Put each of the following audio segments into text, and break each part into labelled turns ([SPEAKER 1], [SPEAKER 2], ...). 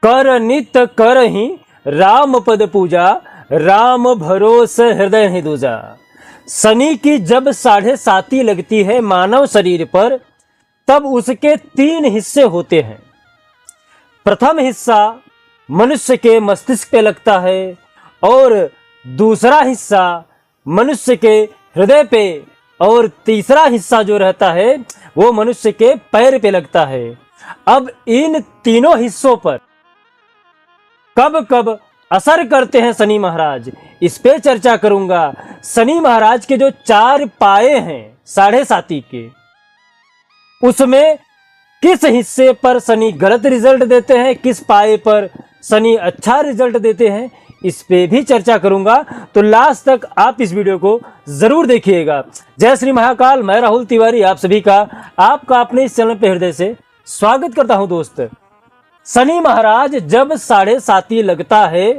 [SPEAKER 1] कर नित करहि राम पद पूजा, राम भरोसे हृदय नहीं दूजा। शनि की जब 7.5 लगती है मानव शरीर पर, तब उसके 3 हिस्से होते हैं। प्रथम हिस्सा मनुष्य के मस्तिष्क पे लगता है और दूसरा हिस्सा मनुष्य के हृदय पे और तीसरा हिस्सा जो रहता है वो मनुष्य के पैर पे लगता है। अब इन तीनों हिस्सों पर कब कब असर करते हैं शनि महाराज, इस पे चर्चा करूंगा। शनि महाराज के जो 4 पाए हैं 7.5 के, उसमें किस हिस्से पर शनि गलत रिजल्ट देते हैं, किस पाए पर शनि अच्छा रिजल्ट देते हैं, इस पे भी चर्चा करूंगा। तो लास्ट तक आप इस वीडियो को जरूर देखिएगा। जय श्री महाकाल, मैं राहुल तिवारी आप सभी का आपका अपने इस चैनल पे हृदय से स्वागत करता हूं। दोस्त, शनि महाराज जब 7.5 लगता है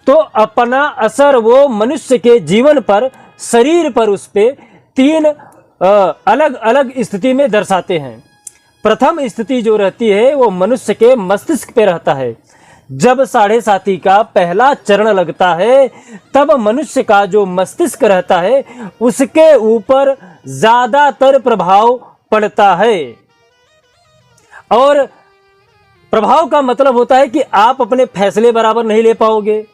[SPEAKER 1] तो अपना असर वो मनुष्य के जीवन पर, शरीर पर, उस पे 3 अलग अलग स्थिति में दर्शाते हैं। प्रथम स्थिति जो रहती है वो मनुष्य के मस्तिष्क पे रहता है। जब 7.5 का पहला चरण लगता है तब मनुष्य का जो मस्तिष्क रहता है उसके ऊपर ज्यादातर प्रभाव पड़ता है। और प्रभाव का मतलब होता है कि आप अपने फैसले बराबर नहीं ले पाओगे,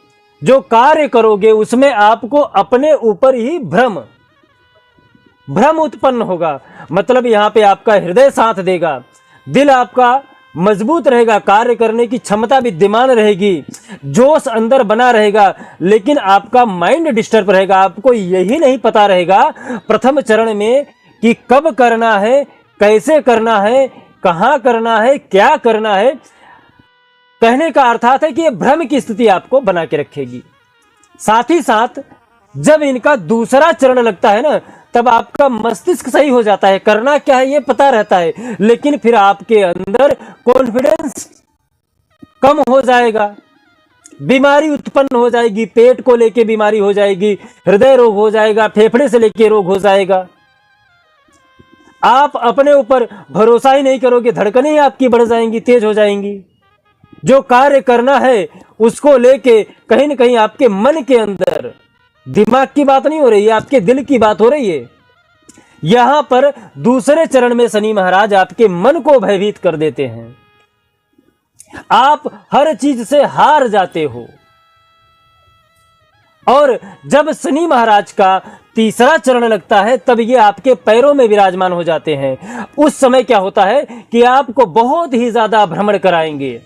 [SPEAKER 1] जो कार्य करोगे उसमें आपको अपने ऊपर ही भ्रम उत्पन्न होगा। मतलब यहाँ पे आपका हृदय साथ देगा, दिल आपका मजबूत रहेगा, कार्य करने की क्षमता विद्यमान रहेगी, जोश अंदर बना रहेगा, लेकिन आपका माइंड डिस्टर्ब रहेगा। आपको यही नहीं पता रहेगा प्रथम चरण में कि कब करना है, कैसे करना है, कहाँ करना है, क्या करना है। कहने का अर्थात है कि यह भ्रम की स्थिति आपको बना के रखेगी। साथ ही साथ जब इनका दूसरा चरण लगता है ना, तब आपका मस्तिष्क सही हो जाता है, करना क्या है ये पता रहता है, लेकिन फिर आपके अंदर कॉन्फिडेंस कम हो जाएगा, बीमारी उत्पन्न हो जाएगी, पेट को लेके बीमारी हो जाएगी, हृदय रोग हो जाएगा, फेफड़े से लेके रोग हो जाएगा। आप अपने ऊपर भरोसा ही नहीं करोगे, धड़कनें ही आपकी बढ़ जाएंगी, तेज हो जाएंगी। जो कार्य करना है उसको लेके कहीं ना कहीं आपके मन के अंदर, दिमाग की बात नहीं हो रही है, आपके दिल की बात हो रही है। यहां पर दूसरे चरण में शनि महाराज आपके मन को भयभीत कर देते हैं, आप हर चीज से हार जाते हो। और जब शनि महाराज का तीसरा चरण लगता है तब ये आपके पैरों में विराजमान हो जाते हैं। उस समय क्या होता है कि आपको बहुत ही ज्यादा भ्रमण कराएंगे,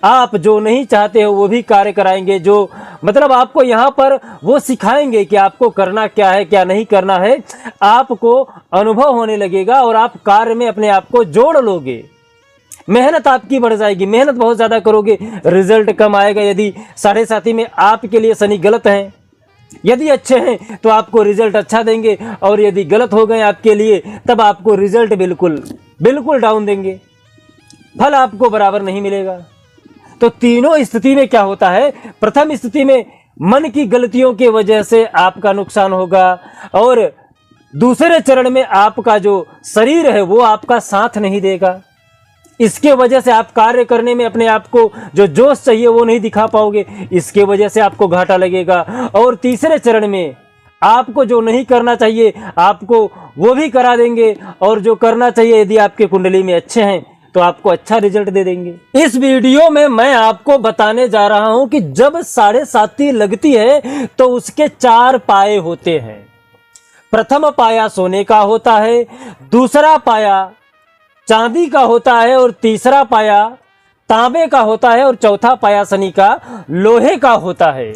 [SPEAKER 1] आप जो नहीं चाहते हो वो भी कार्य कराएंगे, जो मतलब आपको यहाँ पर वो सिखाएंगे कि आपको करना क्या है, क्या नहीं करना है। आपको अनुभव होने लगेगा और आप कार्य में अपने आप को जोड़ लोगे, मेहनत आपकी बढ़ जाएगी, मेहनत बहुत ज्यादा करोगे, रिजल्ट कम आएगा। यदि 7.5 में आपके लिए शनि गलत हैं, यदि अच्छे हैं तो आपको रिजल्ट अच्छा देंगे, और यदि गलत हो गए आपके लिए तब आपको रिजल्ट बिल्कुल डाउन देंगे, फल आपको बराबर नहीं मिलेगा। तो तीनों स्थिति में क्या होता है, प्रथम स्थिति में मन की गलतियों की वजह से आपका नुकसान होगा, और दूसरे चरण में आपका जो शरीर है वो आपका साथ नहीं देगा। इसके वजह से आप कार्य करने में अपने आप को जो जोश चाहिए वो नहीं दिखा पाओगे, इसके वजह से आपको घाटा लगेगा। और तीसरे चरण में आपको जो नहीं करना चाहिए आपको वो भी करा देंगे, और जो करना चाहिए यदि आपके कुंडली में अच्छे हैं तो आपको अच्छा रिजल्ट दे देंगे। इस वीडियो में मैं आपको बताने जा रहा हूं कि जब 7.5 लगती है तो उसके 4 पाए होते हैं। प्रथम पाया सोने का होता है, दूसरा पाया चांदी का होता है, और तीसरा पाया तांबे का होता है, और चौथा पाया शनि का लोहे का होता है।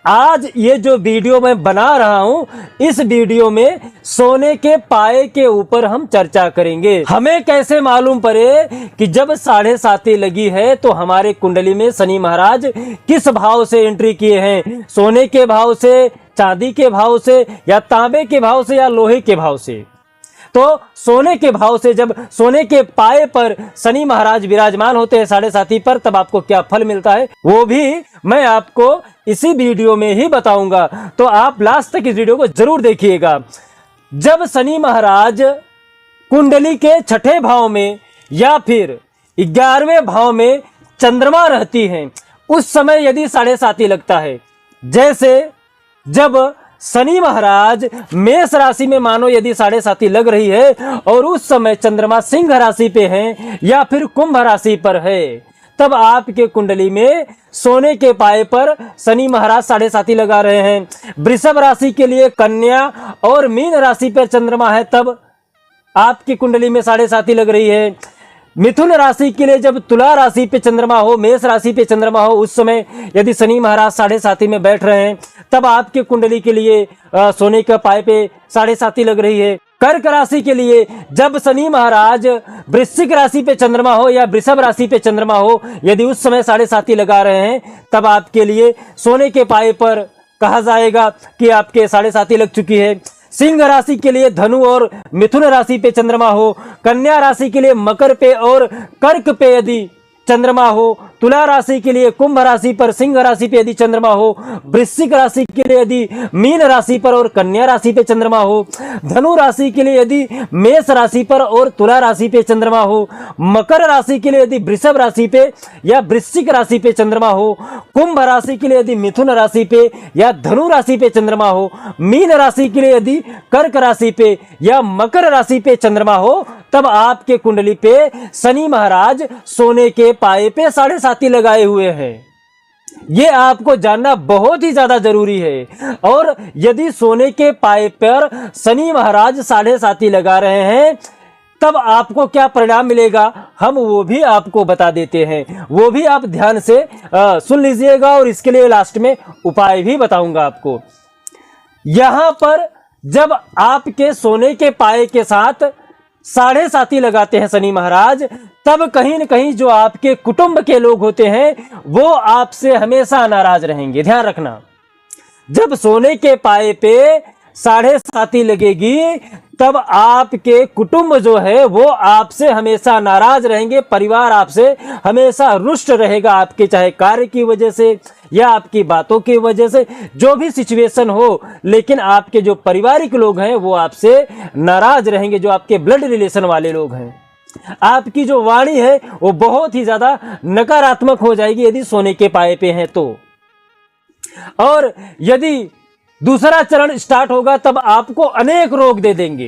[SPEAKER 1] आज ये जो वीडियो मैं बना रहा हूं, इस वीडियो में सोने के पाए के ऊपर हम चर्चा करेंगे। हमें कैसे मालूम पड़े कि जब 7.5 लगी है तो हमारे कुंडली में शनि महाराज किस भाव से एंट्री किए हैं, सोने के भाव से, चांदी के भाव से, या तांबे के भाव से, या लोहे के भाव से। तो सोने के भाव से जब सोने के पाए पर शनि महाराज विराजमान होते हैं 7.5 पर, तब आपको क्या फल मिलता है वो भी मैं आपको इसी वीडियो में ही बताऊंगा। तो आप लास्ट तक इस वीडियो को जरूर देखिएगा। जब शनि महाराज कुंडली के 6ठे भाव में या फिर 11वें भाव में चंद्रमा रहती हैं उस समय यदि 7.5 लगता है, जैसे जब शनि महाराज मेष राशि में मानो यदि 7.5 लग रही है और उस समय चंद्रमा सिंह राशि पे है या फिर कुंभ राशि पर है, तब आपके कुंडली में सोने के पाए पर शनि महाराज 7.5 लगा रहे हैं। वृषभ राशि के लिए कन्या और मीन राशि पर चंद्रमा है, तब आपकी कुंडली में 7.5 लग रही है। मिथुन राशि के लिए जब तुला राशि पे चंद्रमा हो, मेष राशि पे चंद्रमा हो, उस समय यदि शनि महाराज 7.5 में बैठ रहे हैं, तब आपके कुंडली के लिए सोने का पाए पे 7.5 लग रही है। कर्क राशि के लिए जब शनि महाराज वृश्चिक राशि पे चंद्रमा हो या वृषभ राशि पे चंद्रमा हो, यदि उस समय 7.5 लगा रहे हैं, तब आपके लिए सोने के पाए पर कहा जाएगा कि आपके 7.5 लग चुकी है। सिंह राशि के लिए धनु और मिथुन राशि पे चंद्रमा हो, कन्या राशि के लिए मकर पे और कर्क पे यदि चंद्रमा हो, तुला राशि के लिए कुंभ राशि पर सिंह राशि पे यदि चंद्रमा हो, वृश्चिक राशि के लिए यदि मीन राशि पर और कन्या राशि पे चंद्रमा हो, धनु राशि के लिए यदि मेष राशि पर और तुला राशि पे चंद्रमा हो, मकर राशि के लिए यदि वृषभ राशि पे या वृश्चिक राशि पे चंद्रमा हो, कुंभ राशि के लिए यदि मिथुन राशि पे या धनु राशि पे चंद्रमा हो, मीन राशि के लिए यदि कर्क राशि पे या मकर राशि पे चंद्रमा हो, तब आपके कुंडली पे शनि महाराज सोने के पाए पे 7.5 लगाए हुए हैं। ये आपको जानना बहुत ही ज्यादा जरूरी है। और यदि सोने के पाए पर शनि महाराज 7.5 लगा रहे हैं, तब आपको क्या परिणाम मिलेगा, हम वो भी आपको बता देते हैं। वो भी आप ध्यान से सुन लीजिएगा और इसके लिए लास्ट में उपाय भी बताऊंगा आपको। यहां पर जब आपके सोने के पाए के साथ 7.5 लगाते हैं शनि महाराज, तब कहीं न कहीं जो आपके कुटुंब के लोग होते हैं वो आपसे हमेशा नाराज रहेंगे। ध्यान रखना, जब सोने के पाए पे 7.5 लगेगी, तब आपके कुटुंब जो है वो आपसे हमेशा नाराज रहेंगे। परिवार आपसे हमेशा रुष्ट रहेगा, आपके चाहे कार्य की वजह से या आपकी बातों की वजह से, जो भी सिचुएशन हो, लेकिन आपके जो पारिवारिक लोग हैं वो आपसे नाराज रहेंगे। जो आपके ब्लड रिलेशन वाले लोग हैं, आपकी जो वाणी है वो बहुत ही ज्यादा नकारात्मक हो जाएगी यदि सोने के पाए पे हैं तो। और यदि दूसरा चरण स्टार्ट होगा, तब आपको अनेक रोग दे देंगे।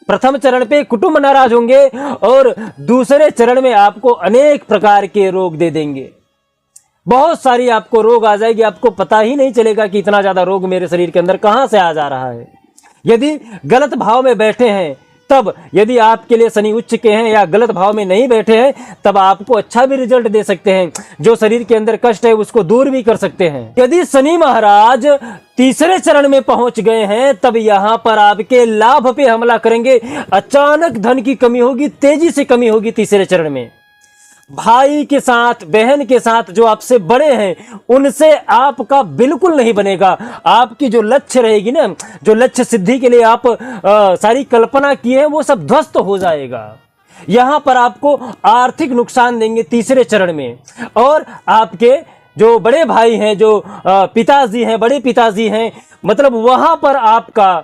[SPEAKER 1] प्रथम चरण पे कुटुंब नाराज होंगे और दूसरे चरण में आपको अनेक प्रकार के रोग दे देंगे। बहुत सारी आपको रोग आ जाएगी, आपको पता ही नहीं चलेगा कि इतना ज्यादा रोग मेरे शरीर के अंदर कहां से आ जा रहा है। यदि गलत भाव में बैठे हैं, तब यदि आपके लिए शनि उच्च के हैं या गलत भाव में नहीं बैठे हैं, तब आपको अच्छा भी रिजल्ट दे सकते हैं। जो शरीर के अंदर कष्ट है उसको दूर भी कर सकते हैं। यदि शनि महाराज तीसरे चरण में पहुंच गए हैं, तब यहां पर आपके लाभ पे हमला करेंगे। अचानक धन की कमी होगी, तेजी से कमी होगी तीसरे चरण में। भाई के साथ, बहन के साथ, जो आपसे बड़े हैं, उनसे आपका बिल्कुल नहीं बनेगा। आपकी जो लक्ष्य रहेगी ना, जो लक्ष्य सिद्धि के लिए आप सारी कल्पना किए हैं, वो सब ध्वस्त हो जाएगा। यहां पर आपको आर्थिक नुकसान देंगे तीसरे चरण में। और आपके जो बड़े भाई हैं, जो पिताजी हैं, बड़े पिताजी हैं, मतलब वहां पर आपका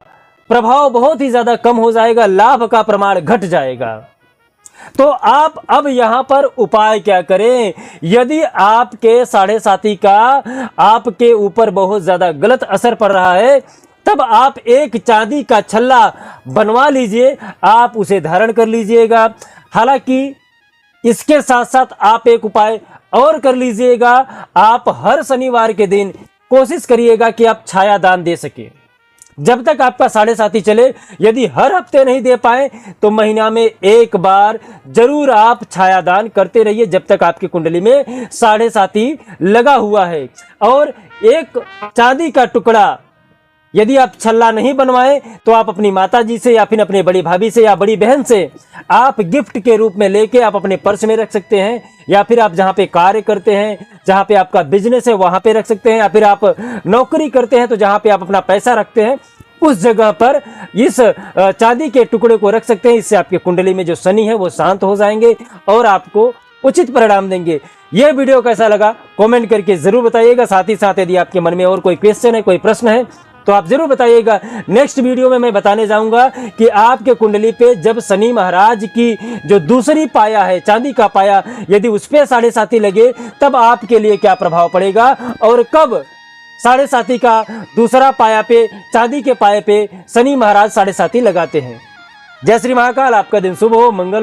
[SPEAKER 1] प्रभाव बहुत ही ज्यादा कम हो जाएगा, लाभ का प्रमाण घट जाएगा। तो आप अब यहां पर उपाय क्या करें? यदि आपके 7.5 का आपके ऊपर बहुत ज्यादा गलत असर पड़ रहा है, तब आप एक चांदी का छल्ला बनवा लीजिए, आप उसे धारण कर लीजिएगा। हालांकि इसके साथ साथ आप एक उपाय और कर लीजिएगा। आप हर शनिवार के दिन कोशिश करिएगा कि आप छाया दान दे सके। जब तक आपका 7.5 चले, यदि हर हफ्ते नहीं दे पाए तो महीना में एक बार जरूर आप छाया दान करते रहिए, जब तक आपकी कुंडली में 7.5 लगा हुआ है। और एक चांदी का टुकड़ा यदि आप छल्ला नहीं बनवाएं, तो आप अपनी माताजी से या फिर अपने बड़ी भाभी से या बड़ी बहन से आप गिफ्ट के रूप में लेके आप अपने पर्स में रख सकते हैं, या फिर आप जहां पे कार्य करते हैं, जहां पे आपका बिजनेस है वहां पे रख सकते हैं, या फिर आप नौकरी करते हैं तो जहां पे आप अपना पैसा रखते हैं उस जगह पर इस चांदी के टुकड़े को रख सकते हैं। इससे आपके कुंडली में जो शनि है वो शांत हो जाएंगे और आपको उचित परिणाम देंगे। यह वीडियो कैसा लगा कमेंट करके जरूर बताइएगा। साथ ही साथ यदि आपके मन में और कोई क्वेश्चन है, कोई प्रश्न है, तो आप जरूर बताइएगा। नेक्स्ट वीडियो में मैं बताने जाऊंगा कि आपके कुंडली पे जब शनि महाराज की जो दूसरी पाया है, चांदी का पाया, यदि उस पे 7.5 लगे तब आपके लिए क्या प्रभाव पड़ेगा, और कब 7.5 का दूसरा पाया पे, चांदी के पाए पे शनि महाराज 7.5 लगाते हैं। जय श्री महाकाल। आपका दिन शुभ हो, मंगल